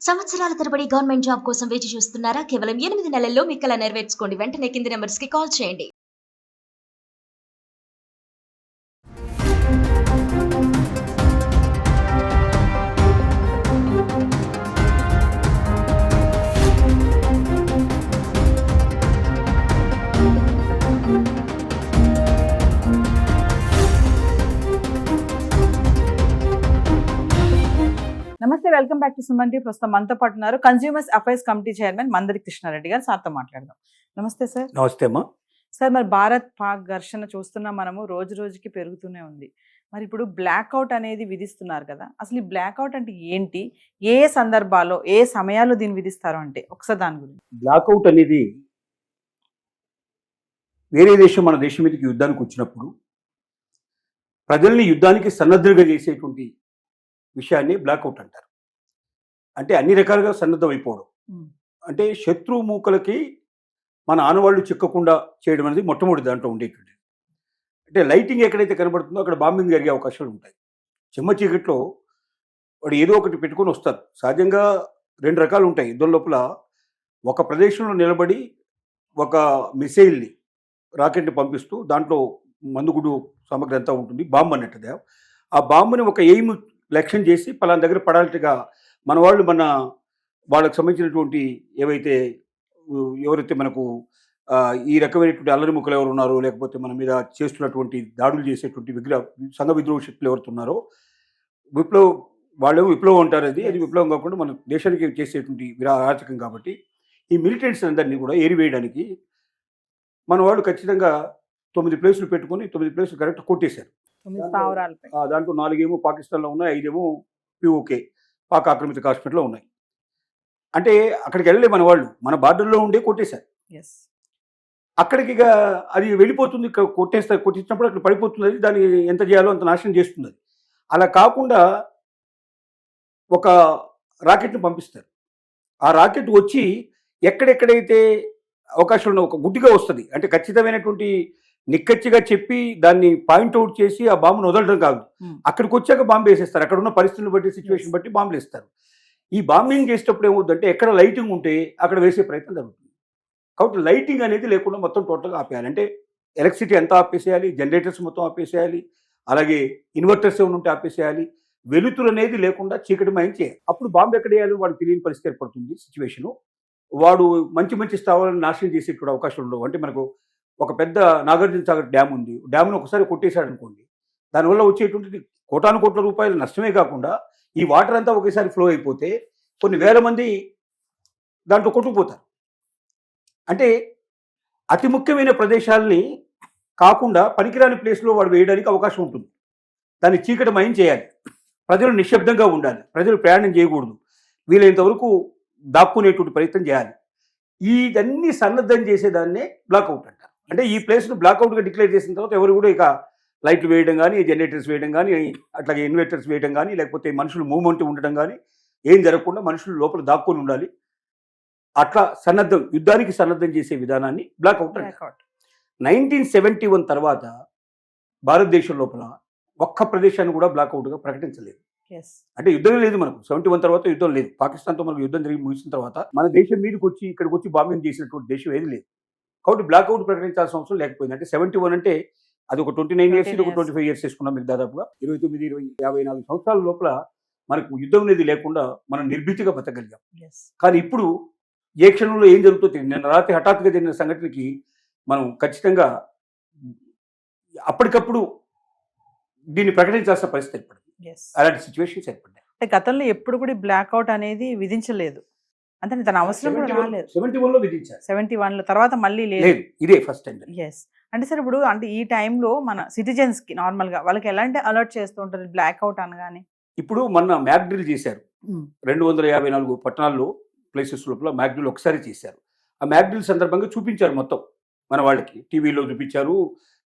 సంవత్సరాల తరబడి government job కోసం వేచి చూస్తున్నారా? కేవలం 8 నెలల్లో మీ కల నెరవేర్చుకోండి. వెంటనే కింది నంబర్స్‌కి కాల్ చేయండి. నమస్తే, welcome back to Suman TV. ప్రస్తుతం మనతో పాటు ఉన్నారు consumers affairs committee chairman Mandari Krishnareddy గారు. సార్తో మాట్లాడదాం. నమస్తే సార్. నమస్తే అమ్మా. సార్, మరి భారత్ పాక్ ఘర్షణ చూస్తున్నాం మనము, రోజు రోజుకి పెరుగుతూనే ఉంది. మరి ఇప్పుడు బ్లాక్అవుట్ అనేది విధిస్తున్నారు కదా, అసలు ఈ బ్లాక్అవుట్ అంటే ఏంటి, ఏ సందర్భాల్లో ఏ సమయాల్లో దీన్ని విధిస్తారు అంటే ఒకసారి దాని గురించి. బ్లాక్అవుట్ అనేది వేరే దేశం మన దేశం మీదకి యుద్ధానికి వచ్చినప్పుడు ప్రజల్ని యుద్ధానికి సన్నద్ధంగా చేసేటువంటి విషయాన్ని బ్లాక్అవుట్ అంటారు. అంటే అన్ని రకాలుగా సన్నద్ధం అయిపోవడం. అంటే శత్రు మూకలకి మన ఆనవాళ్లు చిక్కకుండా చేయడం అనేది మొట్టమొదటి దాంట్లో ఉండేటువంటిది. అంటే లైటింగ్ ఎక్కడైతే కనబడుతుందో అక్కడ బాంబింగ్ జరిగే అవకాశాలు ఉంటాయి. చెమ్మ చీకట్లో వాడు ఏదో ఒకటి పెట్టుకొని వస్తారు. సహజంగా రెండు రకాలు ఉంటాయి యుద్ధం లోపల. ఒక ప్రదేశంలో నిలబడి ఒక మిసైల్ని రాకెట్ని పంపిస్తూ దాంట్లో మందుగుడు సామగ్రి అంతా ఉంటుంది, బాంబు అన్నట్టుగా. ఆ బాంబుని ఒక ఎయిమ్ లక్ష్యం చేసి పలానా దగ్గర పడాలిగా మన వాళ్ళు వాళ్ళకి సంబంధించినటువంటి ఎవరైతే మనకు ఈ రకమైనటువంటి అల్లరి ముక్కలు ఎవరు ఉన్నారో, లేకపోతే మన మీద చేస్తున్నటువంటి దాడులు చేసేటువంటి సంఘ విద్రోహ శక్తులు ఎవరుతున్నారో, వాళ్ళేమో విప్లవం అంటారు. అది విప్లవం కాకుండా మన దేశానికి చేసేటువంటి ఆర్థికం. కాబట్టి ఈ మిలిటెంట్స్ అందరినీ కూడా ఏరివేయడానికి మన వాళ్ళు ఖచ్చితంగా 9 ప్లేసులు పెట్టుకొని 9 ప్లేసులు కరెక్ట్ కొట్టేశారు. దాంట్లో 4 ఏమో పాకిస్తాన్లో ఉన్నాయి, 5 ఏమో పిఓకే పాక్ ఆక్రమిత కాశ్మీర్లో ఉన్నాయి. అంటే అక్కడికి వెళ్ళలే మన వాళ్ళు, మన బార్డర్లో ఉండే కొట్టేశారు. అక్కడికి అది వెళ్ళిపోతుంది, కొట్టించినప్పుడు అక్కడ పడిపోతుంది. అది దాన్ని ఎంత చేయాలో అంత నాశనం చేస్తుంది. అది అలా కాకుండా ఒక రాకెట్ని పంపిస్తారు. ఆ రాకెట్ వచ్చి ఎక్కడెక్కడైతే అవకాశం ఉన్న ఒక గుడ్డిగా వస్తుంది. అంటే ఖచ్చితమైనటువంటి నిక్కచ్చిగా చెప్పి దాన్ని పాయింట్అవుట్ చేసి ఆ బాంబును వదలడం కాదు. అక్కడికి వచ్చాక బాంబు వేసేస్తారు. అక్కడ ఉన్న పరిస్థితులను బట్టి, సిచ్యువేషన్ బట్టి బాంబులు వేస్తారు. ఈ బాంబింగ్ చేసేటప్పుడు ఏమవుతుందంటే ఎక్కడ లైటింగ్ ఉంటే అక్కడ వేసే ప్రయత్నం జరుగుతుంది. కాబట్టి లైటింగ్ అనేది లేకుండా మొత్తం టోటల్గా ఆపేయాలి. అంటే ఎలక్ట్రిసిటీ అంతా ఆపేసేయాలి, జనరేటర్స్ మొత్తం ఆపేసేయాలి, అలాగే ఇన్వర్టర్స్ ఏమైనా ఉంటే ఆపేసేయాలి. వెలుతురు అనేది లేకుండా చీకటిమయం చేయాలి. అప్పుడు బాంబు ఎక్కడ వేయాలి వాడికి తెలియని పరిస్థితి ఏర్పడుతుంది. సిచ్యువేషను వాడు మంచి మంచి స్థావరాలను నాశనం చేసేటువంటి అవకాశాలు ఉండవు. అంటే మనకు ఒక పెద్ద నాగార్జున సాగర్ డ్యామ్ ఉంది. డ్యామ్ను ఒకసారి కొట్టేశాడు అనుకోండి, దానివల్ల వచ్చేటువంటిది కోటాను కోట్ల రూపాయల నష్టమే కాకుండా ఈ వాటర్ అంతా ఒకేసారి ఫ్లో అయిపోతే కొన్ని వేల మంది దాంట్లో కొట్టుకుపోతారు. అంటే అతి ముఖ్యమైన ప్రదేశాలని కాకుండా పనికిరాని ప్లేస్లో వాడు వేయడానికి అవకాశం ఉంటుంది. దాన్ని చీకటిమయం చేయాలి, ప్రజలు నిశ్శబ్దంగా ఉండాలి, ప్రజలు ప్రయాణం చేయకూడదు, వీలైనంత వరకు దాక్కునేటువంటి ప్రయత్నం చేయాలి. ఇదన్నీ సన్నద్ధం చేసేదాన్నే బ్లాక్అవుట్ అంటారు. అంటే ఈ ప్లేస్ను బ్లాక్అవుట్గా డిక్లేర్ చేసిన తర్వాత ఎవరు కూడా ఇక లైట్లు వేయడం కానీ, జనరేటర్స్ వేయడం కానీ, అట్లాగే ఇన్వర్టర్స్ వేయడం కానీ, లేకపోతే మనుషులు మూవ్మెంట్ ఉండడం కానీ ఏం జరగకుండా మనుషులు లోపల దాక్కుని ఉండాలి. అట్లా యుద్ధానికి సన్నద్ధం చేసే విధానాన్ని బ్లాక్అవుట్ అంటారు. 1971 తర్వాత భారతదేశం లోపల ఒక్క ప్రదేశాన్ని కూడా బ్లాక్అవుట్గా ప్రకటించలేదు. అంటే యుద్ధం లేదు మనకు. 71 తర్వాత యుద్ధం లేదు. పాకిస్తాన్తో మనకు యుద్ధం జరిగి ముగిసిన తర్వాత మన దేశం మీదకి వచ్చి ఇక్కడికి వచ్చి బాంబింగ్ చేసినటువంటి దేశం ఏది లేదు. కాబట్టి బ్లాక్అవుట్ ప్రకటించాల్సిన అవసరం లేకపోయింది. అంటే 71 అంటే అది ఒక 29 ఇయర్స్, ఇది ఒక 25 ఇయర్స్ వేసుకున్నాం. మీకు దాదాపుగా 29, 20, 54 సంవత్సరాల లోపల మనకు యుద్ధం అనేది లేకుండా మనం నిర్భీతిగా బతకగలిగాం. కానీ ఇప్పుడు ఏ క్షణంలో ఏం జరుగుతుంది, నిన్న రాత్రి హఠాత్తుగా జరిగిన సంఘటనకి మనం ఖచ్చితంగా అప్పటికప్పుడు దీన్ని ప్రకటించాల్సిన పరిస్థితి ఏర్పడింది. అలాంటి సిచ్యువేషన్స్ ఏర్పడ్డాయి. అంటే గతంలో ఎప్పుడు కూడా బ్లాక్అవుట్ అనేది విధించలేదు, అంటే తన అవసరం కూడా రాలేదు. 71లో విధించారు. 71లో తర్వాత మళ్ళీ లేదు. ఇదే ఫస్ట్ టైం. అంటే సార్, ఇప్పుడు అంటే ఈ టైంలో మన సిటిజన్స్ కి నార్మల్ గా వాళ్ళకి ఎలాంటి అలర్ట్ చేస్తూ ఉంటారు బ్లాక్అవుట్ అనగానే? ఇప్పుడు మొన్న మ్యాక్ డ్రిల్ చేశారు. 254 పట్టణాల్లో ప్లేసెస్ లోపల మ్యాక్ డ్రిల్ ఒకసారి చేశారు. ఆ మ్యాక్ డ్రిల్ సందర్భంగా చూపించారు మొత్తం మన వాళ్ళకి. టీవీలో చూపించారు,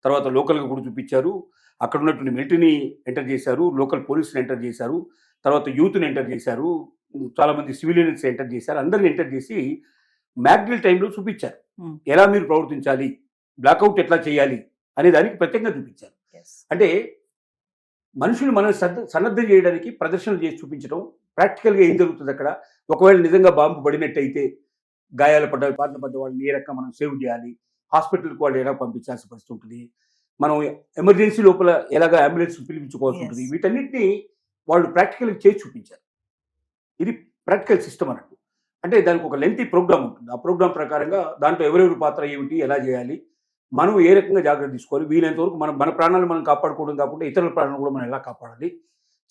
తర్వాత లోకల్గా కూడా చూపించారు. అక్కడ ఉన్నటువంటి మిలిటరీని ఎంటర్ చేశారు, లోకల్ పోలీసుని ఎంటర్ చేశారు, తర్వాత యూత్ని ఎంటర్ చేశారు, చాలామంది సివిలియన్స్ ఎంటర్ చేశారు. అందరిని ఎంటర్ చేసి మ్యాక్ డ్రిల్ టైంలో చూపించారు ఎలా మీరు ప్రవర్తించాలి, బ్లాక్అవుట్ ఎట్లా చేయాలి అనే దానికి ప్రత్యేకంగా చూపించారు. అంటే మనుషులు మనం సన్నద్ధం చేయడానికి ప్రదర్శనలు చేసి చూపించడం, ప్రాక్టికల్గా ఏం జరుగుతుంది అక్కడ, ఒకవేళ నిజంగా బాంబు పడినట్టయితే గాయాలు పడ్డ బాధలు పడ్డ వాళ్ళని ఏ రకంగా మనం సేవ్ చేయాలి, హాస్పిటల్కి వాళ్ళు ఎలా పంపించాల్సిన పరిస్థితి ఉంటుంది, మనం ఎమర్జెన్సీ లోపల ఎలాగ అంబులెన్స్ పిలిపించుకోవాల్సి ఉంటుంది, Yes. వీటన్నిటిని వాళ్ళు ప్రాక్టికల్గా చేసి చూపించారు. ఇది ప్రాక్టికల్ సిస్టమ్ అన్నట్టు. అంటే దానికి ఒక లెంతీ ప్రోగ్రామ్ ఉంటుంది. ఆ ప్రోగ్రామ్ ప్రకారంగా దాంట్లో ఎవరెవరి పాత్ర ఏమిటి, ఎలా చేయాలి, మనం ఏ రకంగా జాగ్రత్త తీసుకోవాలి, వీలైనంత వరకు మన ప్రాణాలు మనం కాపాడుకోవడం కాకుండా ఇతరుల ప్రాణాలు కూడా మనం ఎలా కాపాడాలి,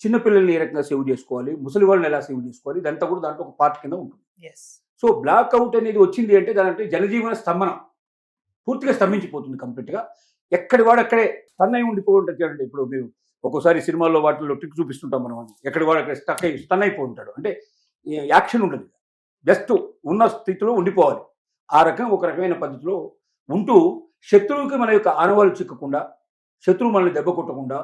చిన్నపిల్లల్ని ఏ రకంగా సేవ్ చేసుకోవాలి, ముసలి వాళ్ళని ఎలా సేవ్ చేసుకోవాలి, ఇదంతా కూడా దాంట్లో ఒక పార్ట్ కింద ఉంటుంది. ఎస్. సో బ్లాక్ అవుట్ అనేది వచ్చింది అంటే దానంటే జనజీవన స్తంభనం పూర్తిగా స్తంభించిపోతుంది కంప్లీట్గా. ఎక్కడి వాడు అక్కడే స్టన్ అయి ఉండిపోతుంటారు. చూడండి, ఇప్పుడు మీరు ఒక్కోసారి సినిమాల్లో వాటిల్లో ట్రిక్ చూపిస్తుంటాం మనం, ఎక్కడి వాడు అక్కడ స్టన్ అయిపోతుంటాడు. అంటే యాక్షన్ ఉండదు, జస్ట్ ఉన్న స్థితిలో ఉండిపోవాలి. ఆ రకం ఒక రకమైన పద్ధతిలో ఉంటూ శత్రువుకి మన యొక్క ఆనవాళ్ళు చిక్కకుండా, శత్రువు మనల్ని దెబ్బ కొట్టకుండా,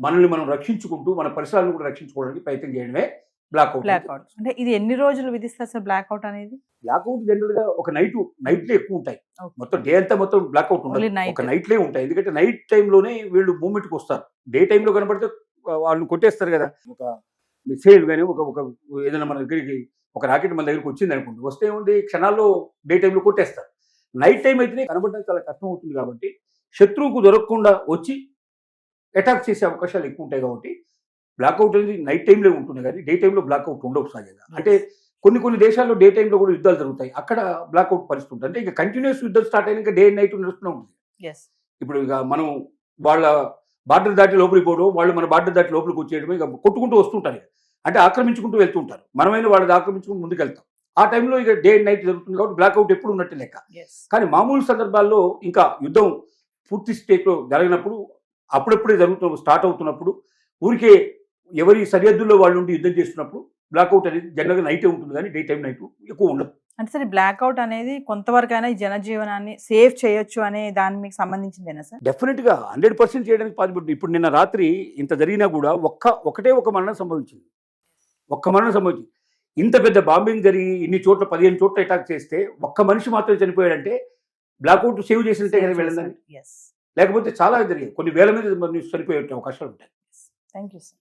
మనల్ని మనం రక్షించుకుంటూ మన పరిసరాలను కూడా రక్షించుకోవడానికి ప్రయత్నం చేయడమే బ్లాక్అవుట్. బ్లాక్అవుట్ అంటే ఇది ఎన్ని రోజులు విధిస్తారు సార్ బ్లాక్అవుట్ అనేది? బ్లాక్అవుట్ జనరల్ గా ఒక నైట్లే ఎక్కువ ఉంటాయి. Okay. మొత్తం డే అంతా మొత్తం బ్లాక్అవుట్ Only ఉండదు, night. ఒక నైట్లే ఉంటాయి. ఎందుకంటే నైట్ టైంలోనే వీళ్ళు మూవ్మెంట్కి వస్తారు. డే టైంలో కనబడితే వాళ్ళని కొట్టేస్తారు కదా. ఒక మిసైల్ కానీ ఒక ఏదైనా మన దగ్గరికి ఒక రాకెట్ మన దగ్గరికి వచ్చింది అనుకోండి, వస్తే ఉంది క్షణాల్లో డే టైంలో కొట్టేస్తారు. నైట్ టైం అయితేనే కనబడడానికి చాలా కష్టం అవుతుంది కాబట్టి శత్రువుకు దొరకకుండా వచ్చి అటాక్ చేసే అవకాశాలు ఎక్కువ ఉంటాయి. కాబట్టి బ్లాక్అవుట్ అనేది నైట్ టైంలో ఉంటుంది కానీ డే టైంలో బ్లాక్అవుట్ ఉండవు సహజంగా. అంటే కొన్ని దేశాల్లో డే టైంలో కూడా యుద్ధాలు జరుగుతాయి, అక్కడ బ్లాక్అవుట్ పరిస్థితి ఉంటుంది. అంటే ఇక కంటిన్యూస్ యుద్ధం స్టార్ట్ అయినాక డే అండ్ నైట్ నడుస్తూనే ఉంటుంది. ఎస్. ఇప్పుడు ఇక మనం వాళ్ళ బార్డర్ దాటి లోపలికి పోవడం, వాళ్ళు మన బార్డర్ దాటి లోపలికి వచ్చేయడం, ఇక కొట్టుకుంటూ వస్తుంటారు. అంటే ఆక్రమించుకుంటూ వెళ్తుంటారు, మనమైనా వాళ్ళది ఆక్రమించుకుంటూ ముందుకు వెళ్తాం. ఆ టైంలో ఇక డే అండ్ నైట్ జరుగుతుంది కాబట్టి బ్లాక్అవుట్ ఎప్పుడు ఉన్నట్టు లెక్క. ఎస్. కానీ మామూలు సందర్భాల్లో ఇంకా యుద్ధం పూర్తి స్టేట్లో జరిగినప్పుడు, అప్పుడప్పుడే స్టార్ట్ అవుతున్నప్పుడు, ఊరికే ఎవరి సరిహద్దుల్లో వాళ్ళు ఉండి యుద్ధం చేస్తున్నప్పుడు బ్లాక్అవుట్ అనేది జనరల్గా నైటే ఉంటుంది కానీ డే టైం నైట్ ఎక్కువ ఉండదు. అంటే సరే బ్లాక్అవుట్ అనేది కొంతవరకైనా ఈ జనజీవనాన్ని సేవ్ చేయొచ్చు అనే దాని మీకు సంబంధించిందేనా సార్? డెఫినెట్గా 100% చేయడానికి పాసిబిలిటీ. ఇప్పుడు నిన్న రాత్రి ఇంత జరిగినా కూడా ఒకటే ఒక మరణం సంభవించింది. ఒక్క మరణం సంభవించింది. ఇంత పెద్ద బాంబింగ్ జరిగి ఇన్ని చోట్ల 15 చోట్ల అటాక్ చేస్తే ఒక్క మనిషి మాత్రం చనిపోయాడంటే బ్లాక్అవుట్ సేవ్ చేసినట్టే కదా వెళ్ళందని. ఎస్. లేకపోతే చాలా జరిగాయి, కొన్ని వేల మంది చనిపోయే అవకాశాలు ఉంటాయి. Thank you sir.